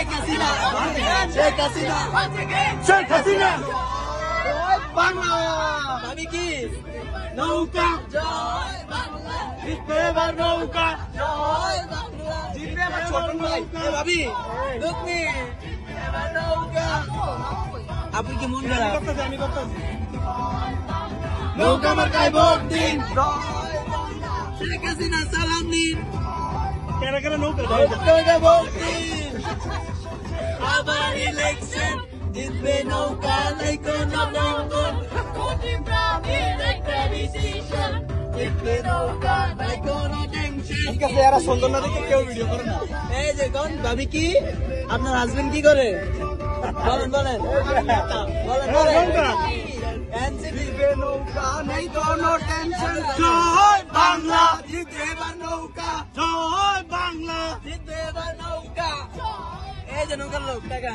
শেখ হাসিনা শেখ হাসিনা শেখ হাসিনা বাংলা ভাবি কি নৌকা জয় বাংলা জিতবে এবার নৌকা জয় বাংলা জিতবে এবার ছোট নৌকা ভাবি তুমি এবার নৌকা আপনি কি মন খারাপ আমি করতেছি নৌকা মার্কায় ভোট দিন শেখ হাসিনা সালাম নিন কেন কেন নৌকা নৌকা ভোট দিন আবার ইলেকশন জিতবে নৌকা নাই কোনো নৌকন জিতবে নৌকা নাই কোনো টেনশন ঠিক আছে এরা সুন্দর না দেখে কেউ ভিডিও করে না এই যে কোন ভাবি কি আপনার হাজবেন্ড কি করে বলেন বলেন বলেন নৌকা। এনসিপি নৌকা নেই কোনো টেনশন জয় বাংলা জিতবে এবার নৌকা জয় বাংলা জিতবে এবার নৌকা এই যে নৌকার লোক টাকা